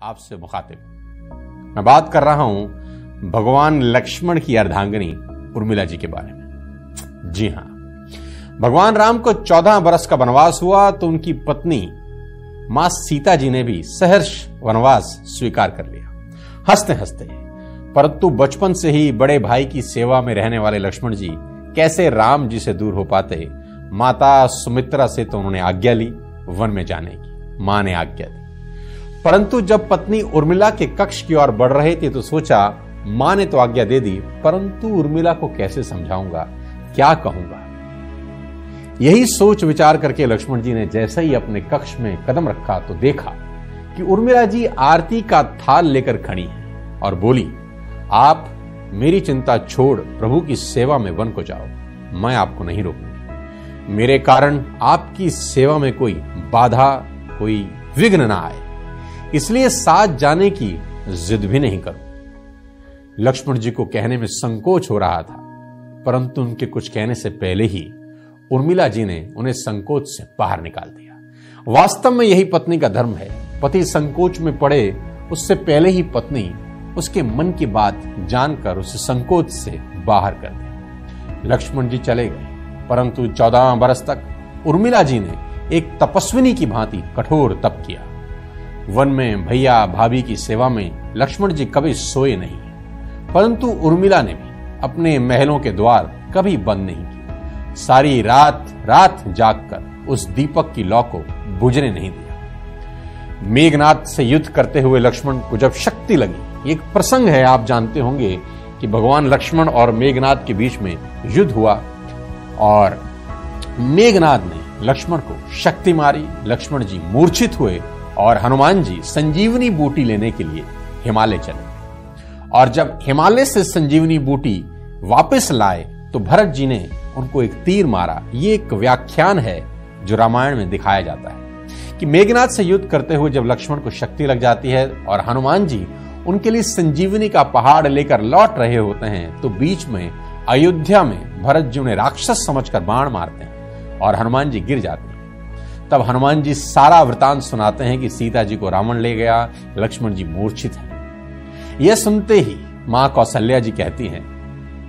आपसे मुखातिब। मैं बात कर रहा हूं भगवान लक्ष्मण की अर्धांगिनी उर्मिला जी के बारे में। जी हां, भगवान राम को 14 बरस का वनवास हुआ तो उनकी पत्नी मां सीता जी ने भी सहर्ष वनवास स्वीकार कर लिया, हंसते हंसते। परंतु बचपन से ही बड़े भाई की सेवा में रहने वाले लक्ष्मण जी कैसे राम जी से दूर हो पाते। माता सुमित्रा से तो उन्होंने आज्ञा ली वन में जाने की, मां ने आज्ञा दी। परंतु जब पत्नी उर्मिला के कक्ष की ओर बढ़ रहे थे तो सोचा मां ने तो आज्ञा दे दी, परंतु उर्मिला को कैसे समझाऊंगा, क्या कहूंगा। यही सोच विचार करके लक्ष्मण जी ने जैसे ही अपने कक्ष में कदम रखा तो देखा कि उर्मिला जी आरती का थाल लेकर खड़ी हैं और बोली, आप मेरी चिंता छोड़ प्रभु की सेवा में वन को जाओ, मैं आपको नहीं रोकूंगी। मेरे कारण आपकी सेवा में कोई बाधा, कोई विघ्न ना आए, इसलिए साथ जाने की जिद भी नहीं करूं। लक्ष्मण जी को कहने में संकोच हो रहा था, परंतु उनके कुछ कहने से पहले ही उर्मिला जी ने उन्हें संकोच से बाहर निकाल दिया। वास्तव में यही पत्नी का धर्म है। पति संकोच में पड़े उससे पहले ही पत्नी उसके मन की बात जानकर उसे संकोच से बाहर कर दे। लक्ष्मण जी चले गए, परंतु 14 बरस तक उर्मिला जी ने एक तपस्विनी की भांति कठोर तप किया। वन में भैया भाभी की सेवा में लक्ष्मण जी कभी सोए नहीं, परंतु उर्मिला ने भी अपने महलों के द्वार कभी बंद नहीं किए। सारी रात जागकर उस दीपक की लौ को बुझने नहीं दिया। मेघनाद से युद्ध करते हुए लक्ष्मण को जब शक्ति लगी, एक प्रसंग है, आप जानते होंगे कि भगवान लक्ष्मण और मेघनाद के बीच में युद्ध हुआ और मेघनाद ने लक्ष्मण को शक्ति मारी। लक्ष्मण जी मूर्छित हुए और हनुमान जी संजीवनी बूटी लेने के लिए हिमालय चले। और जब हिमालय से संजीवनी बूटी वापस लाए तो भरत जी ने उनको एक तीर मारा। ये एक व्याख्यान है जो रामायण में दिखाया जाता है कि मेघनाद से युद्ध करते हुए जब लक्ष्मण को शक्ति लग जाती है और हनुमान जी उनके लिए संजीवनी का पहाड़ लेकर लौट रहे होते हैं, तो बीच में अयोध्या में भरत जी उन्हें राक्षस समझकर बाण मारते हैं और हनुमान जी गिर जाते हैं। तब हनुमान जी सारा वृतांत सुनाते हैं कि सीता जी को रावण ले गया, लक्ष्मण जी मूर्छित हैं। यह सुनते ही मां कौशल्या जी कहती हैं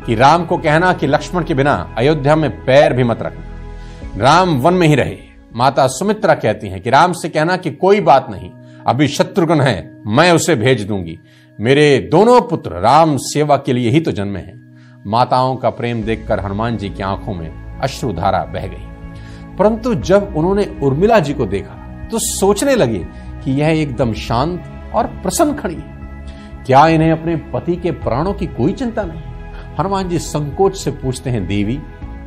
कि राम को कहना कि लक्ष्मण के बिना अयोध्या में पैर भी मत रखना, राम वन में ही रहे। माता सुमित्रा कहती हैं कि राम से कहना कि कोई बात नहीं, अभी शत्रुघ्न है, मैं उसे भेज दूंगी, मेरे दोनों पुत्र राम सेवा के लिए ही तो जन्मे हैं। माताओं का प्रेम देखकर हनुमान जी की आंखों में अश्रुधारा बह गई। परंतु जब उन्होंने उर्मिला जी को देखा तो सोचने लगे कि यह एकदम शांत और प्रसन्न खड़ी है, क्या इन्हें अपने पति के प्राणों की कोई चिंता नहीं। हनुमान जी संकोच से पूछते हैं, देवी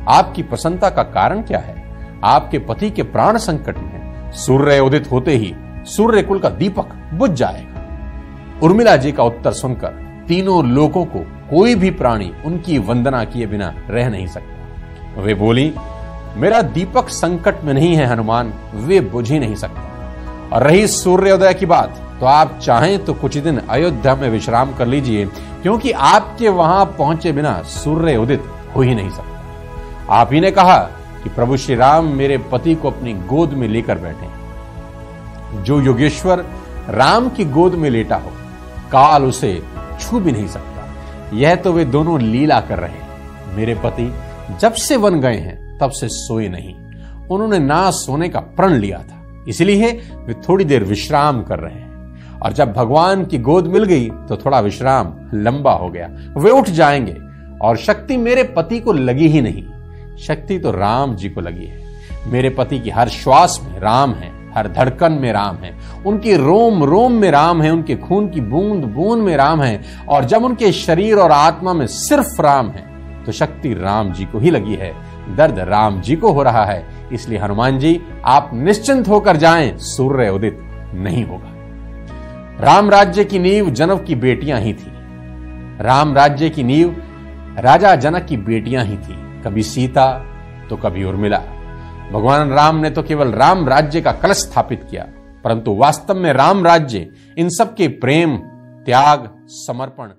आपकी प्रसन्नता का कारण क्या है? आपके पति के प्राण संकट में है, सूर्य उदित होते ही सूर्य कुल का दीपक बुझ जाएगा। उर्मिला जी का उत्तर सुनकर तीनों लोगों को कोई भी प्राणी उनकी वंदना किए बिना रह नहीं सकता। वे बोली, मेरा दीपक संकट में नहीं है हनुमान, वे बुझ ही नहीं सकता। और रही सूर्योदय की बात, तो आप चाहें तो कुछ दिन अयोध्या में विश्राम कर लीजिए, क्योंकि आपके वहां पहुंचे बिना सूर्य उदित हो ही नहीं सकता। आप ही ने कहा कि प्रभु श्री राम मेरे पति को अपनी गोद में लेकर बैठे। जो योगेश्वर राम की गोद में लेटा हो, काल उसे छू भी नहीं सकता। यह तो वे दोनों लीला कर रहे हैं। मेरे पति जब से वन गए हैं तब से सोए नहीं, उन्होंने ना सोने का प्रण लिया था, इसलिए वे थोड़ी देर विश्राम कर रहे हैं। और जब भगवान की गोद मिल गई तो थोड़ा विश्राम लंबा हो गया, वे उठ जाएंगे। और शक्ति मेरे पति को लगी ही नहीं, शक्ति तो राम जी को लगी है। मेरे पति की हर श्वास में राम है, हर धड़कन में राम है, उनकी रोम रोम में राम है, उनके खून की बूंद बूंद में राम है। और जब उनके शरीर और आत्मा में सिर्फ राम है तो शक्ति राम जी को ही लगी है, दर्द राम जी को हो रहा है। इसलिए हनुमान जी आप निश्चिंत होकर जाएं, सूर्य उदित नहीं होगा। राम राज्य की नींव जनक की बेटियां ही थी। राम राज्य की नींव राजा जनक की बेटियां ही थी, कभी सीता तो कभी उर्मिला। भगवान राम ने तो केवल राम राज्य का कलश स्थापित किया, परंतु वास्तव में राम राज्य इन सब के प्रेम, त्याग, समर्पण